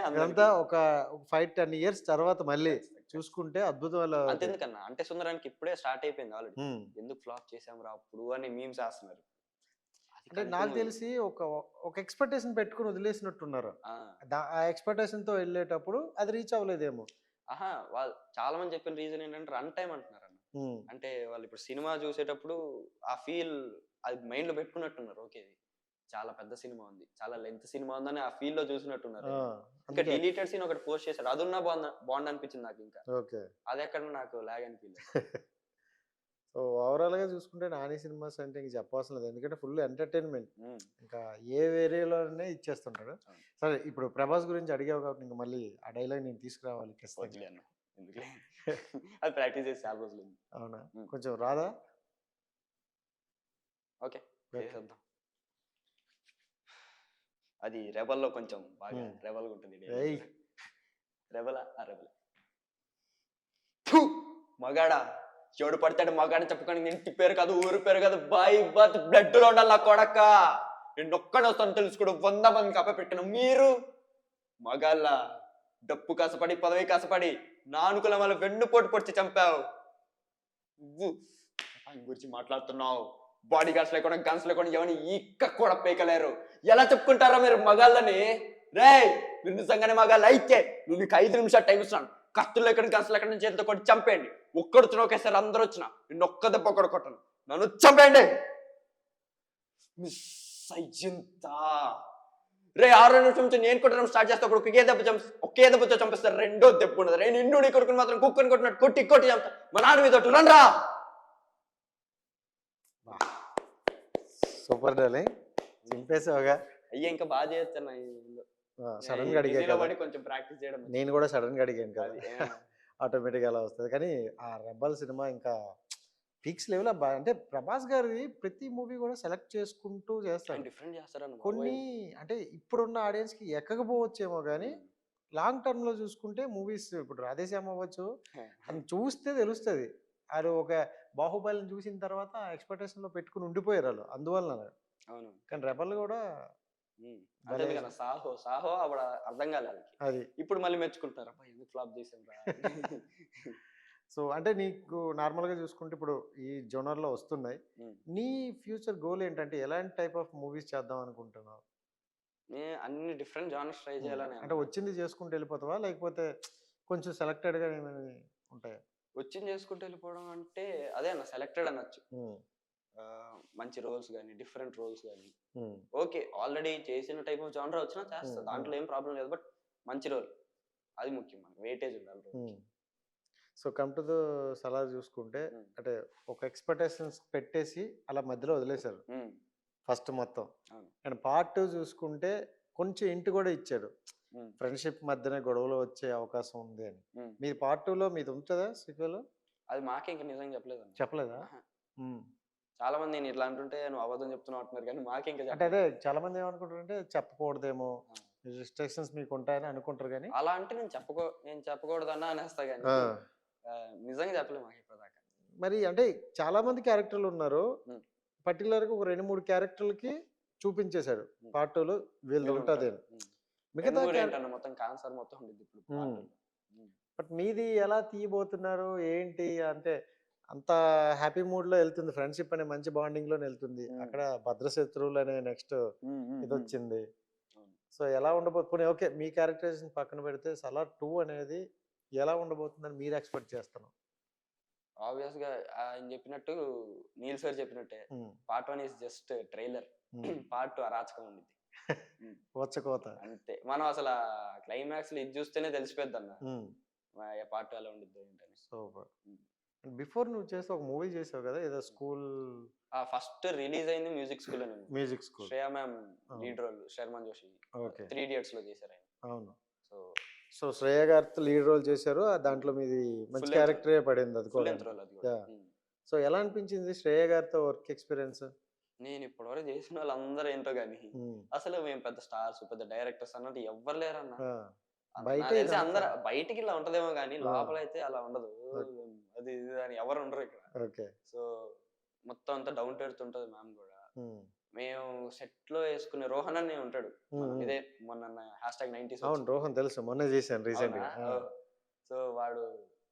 అదంతా ఒక 5-10 years తర్వాత మళ్ళీ చూసుకుంటే అద్భుతం. అంతెందుకన్నా, అంటే సుందరానికి ఇప్పుడే స్టార్ట్ అయిపోయింది ఆల్రెడీ. ఎందుకు ఫ్లాప్ చేసాం రా అప్పుడు అని మీమ్స్ వేస్తున్నారు. అంటే నాకు తెలిసి ఒక ఎక్స్పెక్టేషన్ పెట్టుకుని వదిలేసినట్టున్నారు. ఆ ఎక్స్పెక్టేషన్ తో వెళ్ళేటప్పుడు అది రీచ్ అవ్వలేదేమో. వాళ్ళు చాలా మంది చెప్పిన రీజన్ ఏంటంటే రన్ టైం అంటున్నారు అన్న. అంటే వాళ్ళు ఇప్పుడు సినిమా చూసేటప్పుడు ఆ ఫీల్ అది మైండ్ లో పెట్టుకున్నట్టున్నారు. ఓకే, చాలా పెద్ద సినిమా ఉంది, చాలా లెంత్ సినిమా ఉందని ఆ ఫీల్ లో చూసినట్టున్నారు. ఇంకా డిలీటెడ్ సీన్ ఒకటి పోస్ట్ చేశారు, అది ఉన్నా బాగుంది అనిపించింది నాకు. ఇంకా అది ఎక్కడ నాకు లాగ్ అనిపించలేదు. సో ఓవరాల్ గా చూసుకుంటే నాని సినిమాస్ అంటే ఇంక చెప్పవలసిన లేదు, ఎందుకంటే ఫుల్ ఎంటర్టైన్మెంట్. ఇంకా ఏ వేరేలోనే ఇచ్చేస్తుంటాడు. సరే, ఇప్పుడు ప్రభాస్ గురించి అడిగావు కాబట్టి ఇంకా మళ్ళీ ఆ డైలాగ్ నేను తీసుకురావాలి. అది ప్రాక్టీస్ చేసి చాలా రోజులు. అవునా, కొంచెం రాదా? ఓకే, చేద్దాం. అది రెబల్లో కొంచెం బాగా రెబల్ ఉంటుంది. రెబలా మగాడా, చెడు పడతాడు మగాడని చెప్పుకొని ఇంటి పేరు కాదు, ఊరు పేరు కాదు, బాయ్ బత్ బ్లడ్ లో ఉండాలి నా కొడక. నేను ఒక్కడే వస్తాను తెలుసుకోడు, 100 మందికి అప్పపెట్టిన మీరు మగాళ్ళ డప్పు కసపడి, పదవి కసపడి, నానుకుల వల్ల వెన్నుపోటు పొడిచి చంపావు. నువ్వు ఆయన గురించి మాట్లాడుతున్నావు. బాడీ గార్డ్స్ లేకుండా, గన్స్ లేకుండా ఎవరిని ఈక్క కూడా పేకలేరు. ఎలా చెప్పుకుంటారా మీరు మగాళ్ళని? రే, మీరు నిజంగానే మగాళ్ళు అయితే నీకు 5 నిమిషాలు టైం ఇస్తున్నాను. కత్తులు ఎక్కడ, గన్స్ ఎక్కడ నుంచి చేతితో కొట్టి చంపేయండి. ఒక్కడుతున్నా ఒకేసారి అందరూ వచ్చిన నిన్ను ఒక్క దెబ్బ కూడా కొట్టను, నన్ను చంపేయండి. మిస్ అయ్యింతా రే, 6 నిమిషం నుంచి నేను కొట్టడం స్టార్ట్ చేస్తా. ఒకే దెబ్బతో చంపిస్తారు, రెండో దెబ్బ ఉండదు. రే, నిన్ను నీ కొడుకుని మాత్రం కుక్కని కొట్టినట్టు కొట్టి చంపుతా. మా నాన్న మీద రండ్రా. సూపర్ డార్లింగ్, చింపేసావుగా. అయ్యా ఇంకా బాగా చేయొచ్చన్న. సడన్ గా అడిగాను, కొంచెం ప్రాక్టీస్ చేయడం. నేను కూడా సడన్ గా అడిగాను కదా, ఆటోమేటిక్ అలా వస్తుంది. కానీ ఆ రెబల్ సినిమా ఇంకా పీక్స్ లెవెల్. అంటే ప్రభాస్ గారి ప్రతి మూవీ కూడా సెలెక్ట్ చేసుకుంటూ చేస్తారు, డిఫరెంట్ చేస్తారు. కొన్ని అంటే ఇప్పుడున్న ఆడియన్స్ కి ఎక్కకపోవచ్చేమో, కానీ లాంగ్ టర్మ్ లో చూసుకుంటే మూవీస్ ఇప్పుడు రాధేశ్యామ్ అవ్వచ్చు, అని చూస్తే తెలుస్తుంది. అది ఒక బాహుబలిని చూసిన తర్వాత ఎక్స్పెక్టేషన్ లో పెట్టుకుని ఉండిపోయారు వాళ్ళు, అందువలన. అవును, కానీ రెబల్ కూడా సాహో అప్పుడు అర్థం కాలేదు అది. ఇప్పుడు మళ్ళీ మెచ్చుకుంటారు, ఎందుకు ఫ్లాప్ చేసాం రా. సో అంటే నీకు నార్మల్గా చూసుకుంటే ఇప్పుడు ఈ జోనర్లో వస్తున్నాయి. ఉమ్. నీ ఫ్యూచర్ గోల్ ఏంటంటే ఎలాంటి టైప్ ఆఫ్ మూవీస్ చేద్దాం అనుకుంటున్నావు? నేను అన్ని డిఫరెంట్ జానర్స్ ట్రై హ్మ్. చేయాలని అంటే వచ్చింది చేసుకుంటూ వెళ్ళిపోతావా? లేకపోతే కొంచెం సెలెక్టెడ్‌గా ఏమైనా ఉంటాయా? వచ్చింది చేసుకుంటూ వెళ్ళిపోవడం అంటే అదే అన్న సెలెక్టెడ్ అనొచ్చు. హ్మ్. మంచి రోల్స్ కానీ డిఫరెంట్ రోల్స్ కానీ హ్మ్. ఓకే ఆల్రెడీ చేసిన టైప్ ఆఫ్ జానర్ వచ్చినా చేస్తా, హ్మ్. దాంట్లో ఏం ప్రాబ్లం లేదు. బట్ మంచి రోల్ అది ముఖ్యం, మనకి వెయిటేజ్ ఉండాలి రోల్. హ్మ్. So come to the Salaar చూసుకుంటే ఉమ్. అంటే ఒక ఎక్స్‌పెక్టేషన్స్ పెట్టేసి అలా మధ్యలో వదిలేశారు ఉమ్. ఫస్ట్ మొత్తం. అవును. అండ్ పార్ట్ 2 చూసుకుంటే కొంచెం హింట్ కూడా ఇచ్చాడు. ఉమ్. ఫ్రెండ్‌షిప్ మధ్యన గొడవలు వచ్చే అవకాశం ఉంది అని. ఉమ్. మీది పార్ట్ 2లో మీది ఉంటదా సీక్వెల్? అది మాకే ఇంకా నిజంగా చెప్పలేదన్న. చెప్పలేదా? ఆహా. హ్మ్. చాలా మంది నేను ఇట్లా అంటుంటే నువ్వు అబద్ధం చెప్తున్నావు అంటున్నారు, కానీ మాకే ఇంకా అంటే అదే చెప్పలేదు. చాలా మంది ఏమనుకుంటారంటే చెప్పకూడదేమో, ఆ. రిస్ట్రిక్షన్స్ మీకు ఉంటాయని అనుకుంటారు గానీ అలా అంటే నేను చెప్పకూడదన్నా అనేస్తా, కానీ ఆ! నిజంగా చెప్పలేదు మాకు ఇప్పటిదాకా. మరి అంటే చాలా మంది క్యారెక్టర్‌లు ఉన్నారు. ఉమ్. పర్టిక్యులర్‌గా ఒక 2, 3 క్యారెక్టర్‌లకి చూపించేశాడు. ఉమ్. పార్ట్ 2లో వీళ్ళది వీళ్ళు ఉంటది ఉంటారు. అని. ఉమ్. మిగతా రెండు మూడు క్యారె ఏంటన్న మొత్తం కాన్సర్ మొత్తం ఉండిద్ది ఇప్పుడు హ్మ్. పాటలు. బట్ మీది ఎలా తీయబోతున్నారు? ఏంటి? అంటే అంత హ్యాపీ మూడ్‌లో ఎళ్తుంది. ఫ్రెండ్‌షిప్ అనే మంచి బాండింగ్‌లోనే ఎళ్తుంది. అక్కడ భద్రశత్రువులనే నెక్స్ట్ ఇదొచ్చింది. అవును. సో, ఎలా పోనీ ఓకే. మీ క్యారెక్టరైజేషన్ పక్కన పెడితే 'సలార్ 2' అనేది ఎలా ఉండబోతుందని మీరు ఎక్స్‌పెక్ట్ చేస్తున్నారు? ఆబ్వియస్ గా ఆయన చెప్పినట్టు, నీల్ సార్ చెప్పినట్టే, హ్మ్. Part 1 is just trailer. హ్మ్. పార్ట్ 2 అరాచకం ఉండిద్ది. ఉమ్. ఊచకోత. అంతే, మనం అసలు క్లైమాక్స్ లో ఇది చూస్తేనే తెలిసిపోద్ది అన్న హ్మ్. పార్ట్ 2 ఎలా ఉండిద్దో ఏంటని. సూపర్. ఉమ్. బిఫోర్ నువ్వు చేసి ఒక మూవీ చేసావు కదా! ఏదో స్కూల్ ఫస్ట్ రిలీజ్ అయింది మ్యూజిక్ స్కూల్ అని. Music school. శ్రేయా మ్యామ్ అవును. Lead role, Sharman Joshi okay. 3 Idiots లో చేశారు ఆయన. అవును. సో సో, శ్రేయ గారితో లీడ్ రోల్ చేశారు. దాంట్లో మీది మంచి ఫుల్ లెంత్ రోల్, క్యారెక్టరే పడింది అది ఫుల్ కూడా. లెంత్ రోల్ అది కూడా. యాహ్! సో, ఎలా అనిపించింది శ్రేయ గారితో వర్క్ ఎక్స్‌పీరియన్స్? నేను ఇప్పటివరకు చేసిన వాళ్ళందరూ ఏంటో గాని, హ్మ్. అసలు మేము పెద్ద స్టార్స్, పెద్ద డైరెక్టర్స్ అన్నట్టు ఎవ్వరు లేరన్న. ఆ! నాకు బయటే తెలిసి ఇదంతా. అందరు బయటికి ఇలా ఉంటదేమో గానీ, ఆ! లోపలైతే అలా ఉండదు. ఓకే. అది ఇది అని ఎవరు ఉండరు ఇక్కడ. ఓకే. సో మొత్తం అంతా డౌన్ టు ఎర్త్ ఉంటది మ్యామ్ కూడా. హ్మ్. మేము సెట్ లో వేసుకునే రోహన్ అనే ఉంటాడు. హ్మ్. మనం హ్మ్. ఇదే మొన్న #90s అవును. వచ్చింది. రోహన్ తెలుసు. మొన్నే చేశాను అవునా? రీసెంట్‌గా. ఆ! ఓహ్! సో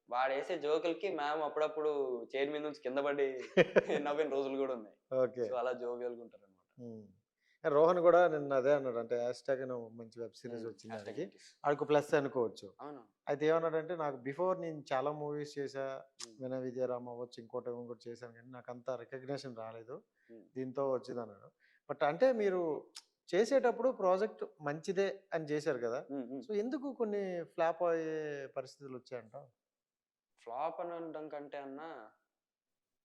వాడేసే జోకులకి మ్యామ్ అప్పుడప్పుడు చైర్ మీద నుంచి కింద పడి నవ్విన రోజులు కూడా ఉన్నాయి. ఓకే. సో అలా జోవియల్‌గా ఉంటారన్నమాట. హ్మ్. రోహన్ గూడా నిన్న అదే అన్నాడు. అంటే హ్యాష్‌ట్యాగ్ అని ఒక మంచి వెబ్ సీరీస్ వచ్చింది దానికి. #90s. ఆడికి ప్లస్ అనుకోవచ్చు. అవును. అయితే ఏమన్నాడంటే నాకు బిఫోర్ నేను చాలా మూవీస్ చేశా. హ్మ్. 'వినయ విజయరామ' అవ్వచ్చు, ఇంకోటి చేశాను గానీ నాకంత రికగ్నిషన్ రాలేదు. హ్మ్. దీంతో వచ్చిందన్నాడు. బట్ అంటే మీరు చేసేటప్పుడు ప్రాజెక్ట్ మంచిదే అని చేశారు కదా! హ్మ్. హ్మ్. సో, ఎందుకు కొన్ని ఫ్లాప్ అయ్యే పరిస్థితులొచ్చాయంటావు? ఫ్లాప్ అని అనడం కంటే అన్న,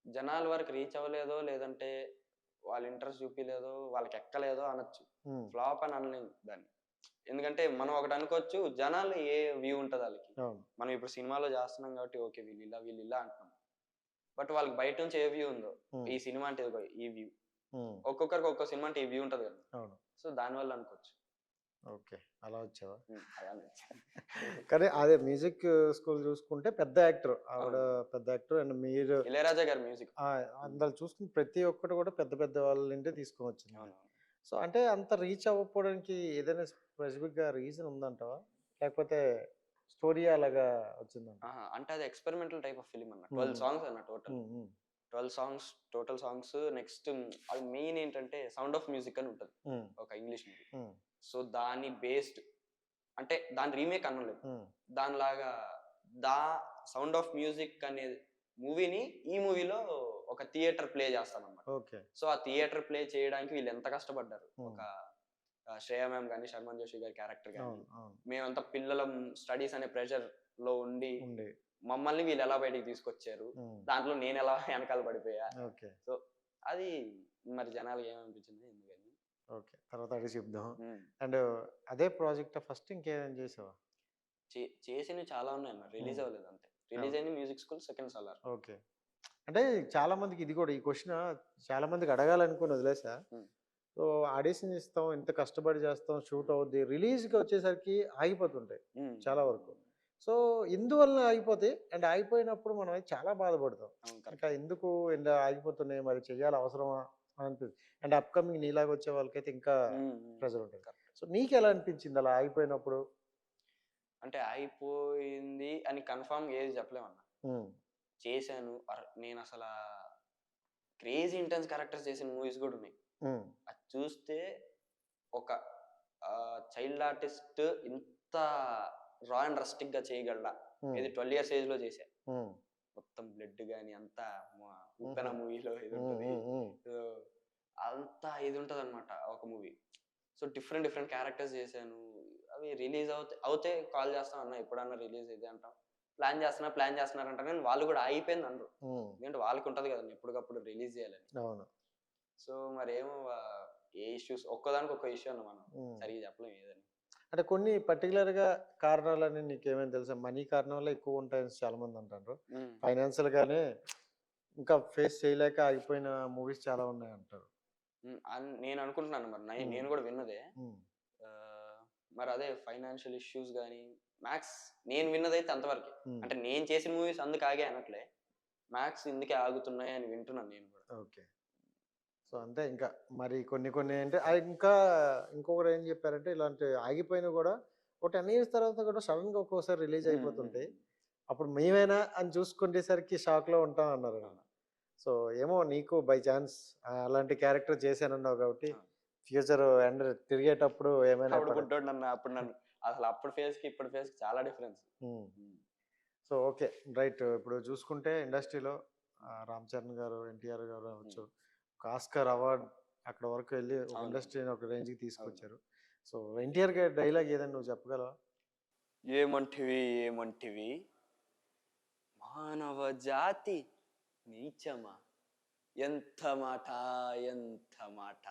జనాల వరకు రీచ్ అవ్వలేదో, లేదంటే వాళ్ళ ఇంట్రెస్ట్ చూపియలేదో, వాళ్ళకి ఎక్కలేదో అనొచ్చు. హ్మ్. ఫ్లాప్ అని అనలేం దాన్ని. ఎందుకంటే మనం ఒకటి అనుకోవచ్చు, జనాలు ఏ వ్యూ ఉంటది ఆళ్ళకి. అవును. మనం ఇప్పుడు సినిమాలో చేస్తున్నాం కాబట్టి ఓకే, వీళ్ళిలా అంటున్నాం. బట్ వాళ్ళకి బయట నుంచి ఏ వ్యూ ఉందో, హ్మ్. ఈ సినిమా అంటే ఇదిగో ఈ వ్యూ. హ్మ్. ఒక్కొక్కరికి ఒక్కో సినిమా అంటే ఈ వ్యూ ఉంటది కదా! అవును. సో దానివల్ల అనుకోవచ్చు. ఓకే. అలా వచ్చావా? అలానే వచ్చింది. కానీ అదే మ్యూజిక్ స్కూల్ చూసుకుంటే పెద్ద యాక్టర్. ఆవిడ అవును. పెద్ద యాక్టర్. అండ్ మీరు ఇళయరాజా గారి మ్యూజిక్. అందులో చూసుకుని ప్రతి ఒక్కటి కూడా పెద్ద పెద్ద వాళ్ళ నుండే తీసుకొనొచ్చింది. అవునవును. సో, అంటే అంత రీచ్ అవ్వకపోవడానికి ఏదైనా స్పెసిఫిక్‌గా రీజన్ ఉందంటావా? లేకపోతే స్టోరీ అలాగా వచ్చిందంటావా? అంటే అది ఎక్స్పెరిమెంటల్ టైప్ ఆఫ్ ఫిల్మ్ అన్న. హ్మ్. 12 హ్మ్. సాంగ్స్ అన్న టోటల్. హ్మ్. హ్మ్. 12 సాంగ్స్, టోటల్ సాంగ్స్. నెక్స్ట్ అది మెయిన్ ఏంటంటే 'సౌండ్ ఆఫ్ మ్యూజిక్' అని ఉంటది. హ్మ్. ఒక ఇంగ్లీష్ మూవీ. హ్మ్. సో దాని బేస్డ్, అంటే దాని రీమేక్ అనలేదు. హ్మ్. దానిలాగా దా 'సౌండ్ ఆఫ్ మ్యూజిక్' అనే మూవీని ఈ మూవీలో ఒక థియేటర్ ప్లే చేస్తామన్నమాట. ఓకే. సో ఆ థియేటర్ ప్లే చేయడానికి వీళ్ళు ఎంత కష్టపడ్డారు. హ్మ్. ఒక శ్రేయ మ్యామ్ గాని, శర్మన్ జోషి గారి క్యారెక్టర్ గాని, అవును. అవును. మేమంతా పిల్లలం స్టడీస్ అనే ప్రెషర్ లో ఉండి ఉండే. మమ్మల్ని వీళ్ళు ఎలా బయటికి తీసుకొచ్చారు. హ్మ్. దాంట్లో నేను ఎలా వెనకాల పడిపోయా. ఓకే. సో అది మరి జనాలకి ఏమనిపించింది ఎందుకని. ఓకే. తర్వాత అడిగి చెప్దాం. ఉమ్. అండ్ అదే ప్రాజెక్టా ఫస్ట్ ఇంకేమైనా చేసావా? చేసినవి చాలా ఉన్నాయి అన్న, రిలీజ్ హ్మ్. అవ్వలేదు అంతే. రిలీజ్ అయింది music school, second Salaar. Okay. అంటే చాలా మందికి ఇది కూడా ఈ క్వెషన్ చాలా మందికి అడగాలనుకుని వదిలేసా. ఉమ్. సో, ఆడిషన్ ఇస్తాం, ఇంత కష్టపడి చేస్తాం, షూట్ అవుద్ది. రిలీజ్‌కి వచ్చేసరికి ఆగిపోతుంటాయి ఉమ్. చాలా వరకు. సో, ఎందువలన ఆగిపోతాయి? అండ్ ఆగిపోయినప్పుడు మనం అయితే చాలా బాధపడతాం. అవును, ఇంకా కరెక్ట్. ఎందుకు ఇలా ఆగిపోతున్నాయి, మరి చెయ్యాలి అవసరమా అని అనిపిస్తుంది. అండ్ అప్‌కమింగ్ నీలాగా వచ్చే వాళ్ళకైతే ఇంకా ప్రెషర్ ఉంటుంది. కరెక్ట్. సో, నీకెలా అనిపించింది అలా ఆగిపోయినప్పుడు? అంటే అయిపోయింది అని కన్ఫర్మ్ ఏది చెప్పలేమన్నా. చేశాను. నేను అసలు క్రేజీ ఇంటెన్స్ క్యారెక్టర్స్ చేసిన మూవీస్ కూడా ఉన్నాయి. అది చూస్తే ఒక చైల్డ్ ఆర్టిస్ట్ ఇంత రా అండ్ రస్టిక్ గా చేయగలడా, ఇది 12 years ఏజ్ లో చేశా. మొత్తం బ్లడ్ గానీ అంతా ఉప్పెన మూవీలో ఇది ఉంటుంది, అంతా ఇది ఉంటది అనమాట ఒక మూవీ. సో డిఫరెంట్ క్యారెక్టర్స్ చేశాను. అవి రిలీజ్ అవుతే కాల్ చేస్తాం, అన్న ఎప్పుడన్నా రిలీజ్ అయితే అంటాం. ప్లాన్ చేస్తున్నారంట, కానీ వాళ్ళు కూడా అయిపోయింది అనరు. ఎందుకంటే వాళ్ళకి ఉంటది కదండి ఎప్పటికప్పుడు రిలీజ్ చేయాలని. సో మరేమో ఏ ఇష్యూస్, ఒక్కదానికి ఒక్క ఇష్యూ అన్న మనం సరిగ్గా చెప్పలేము ఏదని. అంటే కొన్ని పర్టికులర్ గా కారణాలని నీకేమైనా తెలుసా? మనీ కారణం వల్ల ఎక్కువ ఉంటాయని చాలా మంది అంటారు. ఫైనాన్షియల్ గానే ఇంకా ఫేస్ చేయలేక ఆగిపోయిన మూవీస్ చాలా ఉన్నాయి అంటారు. నేను అనుకుంటున్నాను మరి, నేను కూడా విన్నదే. మరి అదే ఫైనాన్షియల్ ఇష్యూస్ కానీ మ్యాక్స్ నేను విన్నదైతే అంతవరకే. అంటే నేను చేసిన మూవీస్ అందుకు ఆగే అనట్లే, మ్యాక్స్ ఇందుకే ఆగుతున్నాయి అని వింటున్నాను నేను కూడా. ఓకే. సో అంతే. ఇంకా మరి కొన్ని అంటే ఇంకా ఇంకొకరు ఏం చెప్పారంటే, ఇలాంటి ఆగిపోయినా కూడా ఒక 10 years తర్వాత కూడా సడన్గా ఒక్కోసారి రిలీజ్ అయిపోతుంటాయి. అప్పుడు మేమేనా అని చూసుకునేసరికి షాక్లో ఉంటాం అన్నారు. సో ఏమో నీకు బై ఛాన్స్ అలాంటి క్యారెక్టర్ చేశానన్నావు కాబట్టి ఫ్యూచర్ అండ్ తిరిగేటప్పుడు ఏమైనా అప్పుడు నన్ను అసలు అప్పుడు ఫేస్ కి ఇప్పుడు ఫేస్ కి చాలా డిఫరెన్స్. So okay right. ఇప్పుడు చూసుకుంటే ఇండస్ట్రీలో రామ్ చరణ్ గారు, ఎన్టీఆర్ గారు అవచ్చు, ఆస్కార్ అవార్డ్ అక్కడ వరకు వెళ్ళి ఒక ఇండస్ట్రీని ఒక రేంజ్కి తీసుకొచ్చారు. సో ఎన్టీఆర్ గారి డైలాగ్ ఏదని నువ్వు చెప్పగలవా? ఏమంటివి మానవ జాతి నీచమా, ఎంత మాట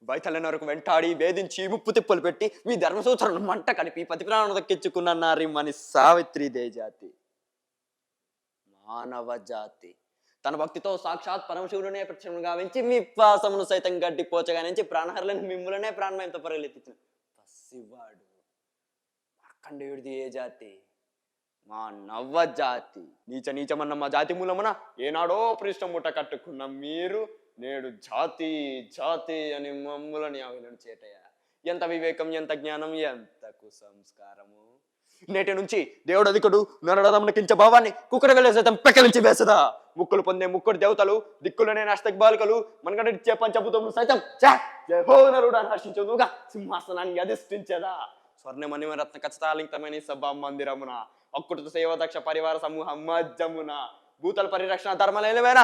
వైతలనరకు వెంటాడి వేధించి ముప్పు తిప్పలు పెట్టి మీ ధర్మసూత్రాలను మంట కలిపి పతి ప్రాణం దక్కించుకున్న నారిమ్మని సావిత్రిదే జాతి. మానవ జాతి తన భక్తితో సాక్షాత్ పరమశివుడునే ప్రత్యక్షంగా గావించి మీ శ్వాసమును సైతం గడ్డిపోచగా నుంచి ప్రాణహరులను మిమ్ములనే ప్రాణమయంతో పరిగెత్తించిన పసివాడు మార్కండేయుడిది ఏ జాతి? మా నవ్వ జాతి. నీచమన్న మా జాతి మూలమున ఏనాడో ప్రిష్టం ముట్ట కట్టుకున్న మీరు నేడు జాతి అని మమ్ములని ఆవిలను చేటయ్య. ఎంత వివేకం, ఎంత జ్ఞానం, ఎంత కుసంస్కారము. నేటి నుంచి దేవుడు అధికుడు నరడదమునకించే భావాన్ని కుక్కడ వెళ్ళే సైతం పెక్కలించి వేసదా. ముక్కులు పొందే ముక్కుడు దేవతలు, దిక్కులనే నాస్తిక బాలికలు, మనకడిచ్చే పంచభూతములు సైతం నరుడు హర్షించుగా సింహాసనాన్ని అధిష్ఠించదా. స్వర్ణమణిమ రత్న ఖచ్చితాలింకమైన సభా మందిరమున అక్కుట సేవదక్ష పరివార సమూహ మధ్యమున భూతల పరిరక్షణ ధర్మలేనివేన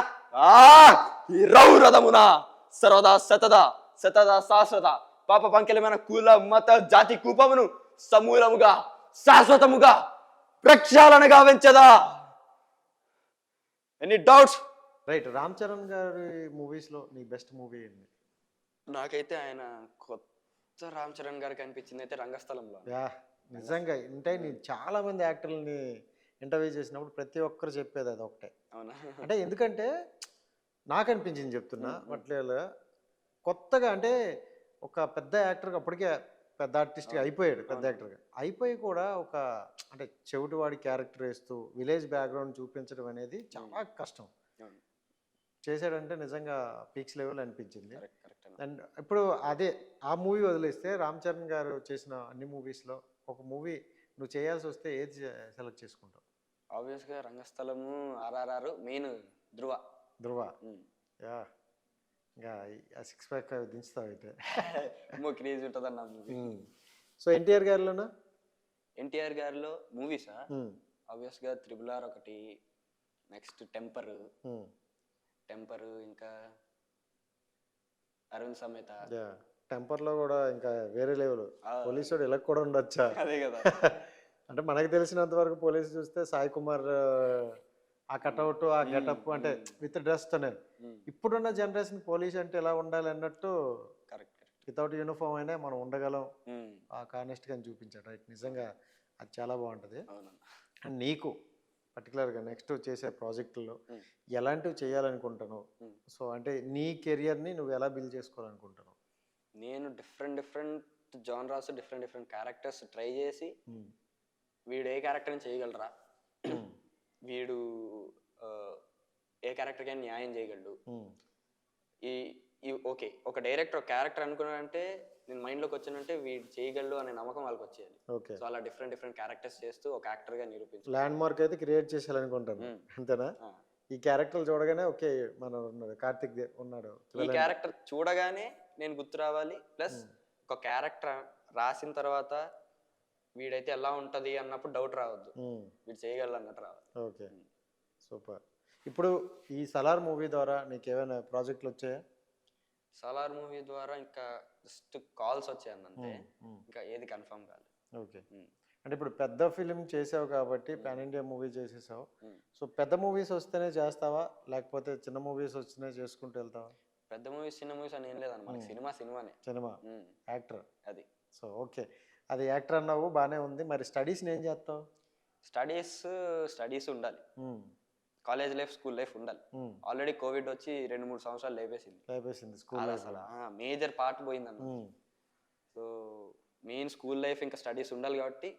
ఈ రౌరథమున సర్వదా శతద శాశ్వత పాప పంకెలమైన కుల మత జాతి కూపమును సమూలముగా శాశ్వతముగా ప్రక్షాళనగా వెంచదా. Any doubts? Right. Ram Charan గారి మూవీస్ లో నీ బెస్ట్ మూవీ ఏంటి? నాకైతే ఆయన కొత్త రామ్ చరణ్ గారికి అనిపించింది అయితే రంగస్థలంలో. నిజంగా అంటే నేను చాలా మంది యాక్టర్లని ఇంటర్వ్యూ చేసినప్పుడు ప్రతి ఒక్కరు చెప్పేది అది ఒకటే. అవునా? అంటే ఎందుకంటే నాకు అనిపించింది చెప్తున్నా. అట్లా కొత్తగా అంటే ఒక పెద్ద యాక్టర్గా అప్పటికే పెద్ద ఆర్టిస్ట్గా అయిపోయాడు, పెద్ద యాక్టర్గా అయిపోయి కూడా ఒక అంటే చెవిటివాడి క్యారెక్టర్ వేస్తూ విలేజ్ బ్యాక్గ్రౌండ్ చూపించడం అనేది చాలా కష్టం. చేశాడంటే నిజంగా పీక్స్ లెవెల్ అనిపించింది. అండ్ ఇప్పుడు అదే ఆ మూవీ వదిలేస్తే రామ్ చరణ్ గారు చేసిన అన్ని మూవీస్లో ఒక మూవీ నువ్వు చేయాల్సి వస్తే ఏది సెలెక్ట్ చేసుకుంటావు? ఆబ్వియస్గా రంగస్థలము, RRR, మెయిన్ ధృవ. యా, ఇంకా 6 pack దించుతావు అయితే. క్రేజ్ ఉంటుంది అన్న మూవీ. సో ఎన్టీఆర్ గారిలోనా? ఎన్టీఆర్ గారిలో మూవీసా ఆబ్వియస్గా RRR ఒకటి, నెక్స్ట్ టెంపర్, ఇంకా అరవింద్ సమేత. టెంపర్లో కూడా ఇంకా వేరే లెవెల్. పోలీసు ఇలా కూడా ఉండొచ్చా? అదే కదా. అంటే మనకు తెలిసినంత వరకు పోలీసు చూస్తే సాయి కుమార్ ఆ కట్అవుట్, ఆ గెటప్ అంటే విత్ డ్రెస్ తోనే. ఇప్పుడున్న జనరేషన్ పోలీస్ అంటే ఎలా ఉండాలి అన్నట్టు వితౌట్ యూనిఫామ్ అయినా మనం ఉండగలం, ఆ కానెస్ట్గా చూపించాడు. రైట్, నిజంగా అది చాలా బాగుంటుంది. అండ్ నీకు పర్టికులర్గా నెక్స్ట్ చేసే ప్రాజెక్టుల్లో ఎలాంటివి చేయాలనుకుంటున్నావు? సో అంటే నీ కెరియర్ని నువ్వు ఎలా బిల్డ్ చేసుకోవాలనుకుంటున్నావు? నేను different genres, different characters try చేసి వీడు ఏ క్యారెక్టర్ని చేయగలరా, వీడు ఏ క్యారెక్టర్కైనా న్యాయం చేయగలడు, ఓకే ఒక డైరెక్టర్ ఒక క్యారెక్టర్ అనుకున్నాడంటే నేను మైండ్లోకి వచ్చానంటే వీడు చేయగలడు అనే నమ్మకం వాళ్ళకి వచ్చేయాలి. ఓకే. సో అలా డిఫరెంట్ క్యారెక్టర్స్ చేస్తూ ఒక యాక్టర్గా నిరూపించాలి. ల్యాండ్ మార్క్ అయితే క్రియేట్ చేసేయాలనుకుంటాను. అంతేనా? ఈ క్యారెక్టర్లు చూడగానే ఓకే మనం ఉన్నాడు కార్తిక్ ఉన్నాడు ఈ క్యారెక్టర్ చూడగానే నేను గుర్తు రావాలి. ప్లస్ ఒక క్యారెక్టర్ రాసిన తర్వాత వీడైతే ఎలా ఉంటది అన్నప్పుడు డౌట్ రావద్దు, వీడు చేయగలడు అన్నట్టు రావాలి. Okay, super. ఇప్పుడు ఈ సలార్ మూవీ ద్వారా నీకు ఏమైనా ప్రాజెక్టులు వచ్చాయా? సలార్ మూవీ ద్వారా ఇంకా జస్ట్ కాల్స్ వచ్చాయి అంతే, ఇంకా ఏది కన్ఫర్మ్ కాలేదు. ఓకే, అంటే ఇప్పుడు పెద్ద ఫిలిం చేసావు కాబట్టి పాన్ ఇండియా మూవీ చేసేసావు. సో పెద్ద మూవీస్ వస్తేనే చేస్తావా లేకపోతే చిన్న మూవీస్ వస్తేనే చేసుకుంటూ వెళ్తావా? పెద్ద మూవీస్ చిన్న మూవీస్ అని ఏం లేదన్నమాట, సినిమానే. సినిమా యాక్టర్ అది. సో ఓకే, అది యాక్టర్ అన్నావు బాగానే ఉంది. మరి స్టడీస్ ఏం చేస్తావు? స్టడీస్ ఉండాలి, కాలేజ్ లైఫ్ స్కూల్ లైఫ్ ఉండాలి. ఆల్రెడీ కోవిడ్ వచ్చి 2-3 సంవత్సరాలు లేపేసింది స్కూల్. అసలు మేజర్ పార్ట్ పోయిందన్న. సో మెయిన్ స్కూల్ లైఫ్ ఇంకా స్టడీస్ ఉండాలి కాబట్టి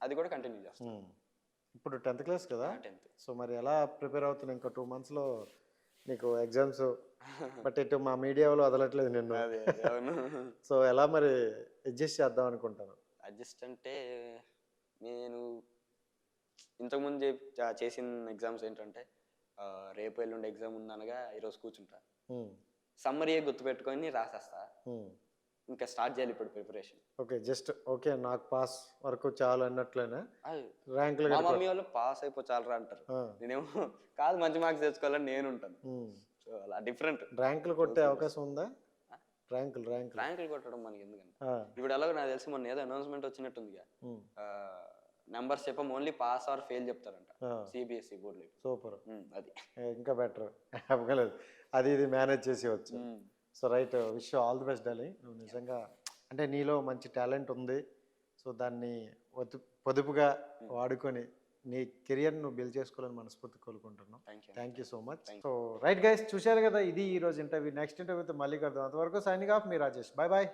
అది కూడా కంటిన్యూ చేస్తాను. ఇప్పుడు 10th క్లాస్ కదా? 10th. సో మరి ఎలా ప్రిపేర్ అవుతున్నావు? ఇంకా 2 monthsలో నీకు ఎగ్జామ్స్. బట్ ఇటు మా మీడియా వాళ్ళు వదలట్లేదు నిన్ను. సో ఎలా మరి అడ్జస్ట్ చేద్దాం అనుకుంటాను? అడ్జస్ట్ అంటే నేను ఇంతకుముందు చేసిన ఎగ్జామ్స్ ఏంటంటే రేపు ఎల్లుండి ఎగ్జామ్ ఉందనగా ఈరోజు కూర్చుంటా, సమ్మరీ గుర్తుపెట్టుకొని రాసేస్తా, ఇంకా స్టార్ట్ చేయాలి ఇప్పుడు ప్రిపరేషన్. ఓకే, జస్ట్ ఓకే నాకు పాస్ వరకు చాలు అన్నట్లేనా? ర్యాంకులు మా మమ్మీ వాళ్ళు పాస్ అయిపో చాలరా అంటారు, నేనేమో కాదు మంచి మార్క్స్ తెచ్చుకోవాలని నేను ఉంటాను. సో అలా డిఫరెంట్. ర్యాంకులు కొట్టే అవకాశం ఉందా? ర్యాంకులు కొట్టడం మనకి ఎందుకంటే ఇప్పుడు ఎలాగో నాకు తెలిసి మొన్న ఏదో అనౌన్స్మెంట్ వచ్చినట్టుందిగా, నెంబర్స్ చెప్పం ఓన్లీ పాస్ ఆర్ ఫెయిల్ చెప్తారంట సిబిఎస్ఈ బోర్డులో. సూపర్, అది ఇంకా బెటర్. అవ్వలేదు అది ఇది మేనేజ్ చేసేవచ్చు. So right, wish all the best darling. నువ్వు నిజంగా అంటే నీలో మంచి టాలెంట్ ఉంది. సో దాన్ని పొదుపుగా వాడుకొని నీ కెరియర్ నువ్వు బిల్డ్ చేసుకోవాలని మనస్ఫూర్తి కోరుకుంటున్నాను. Thank you so much. So right guys, చూశారు కదా, ఇది ఈ రోజు ఇంటర్వ్యూ. నెక్స్ట్ ఇంటర్వ్యూతో మళ్ళీ కలుద్దాం. అంతవరకు సైనింగ్ ఆఫ్, మీ రాజేష్. Bye bye.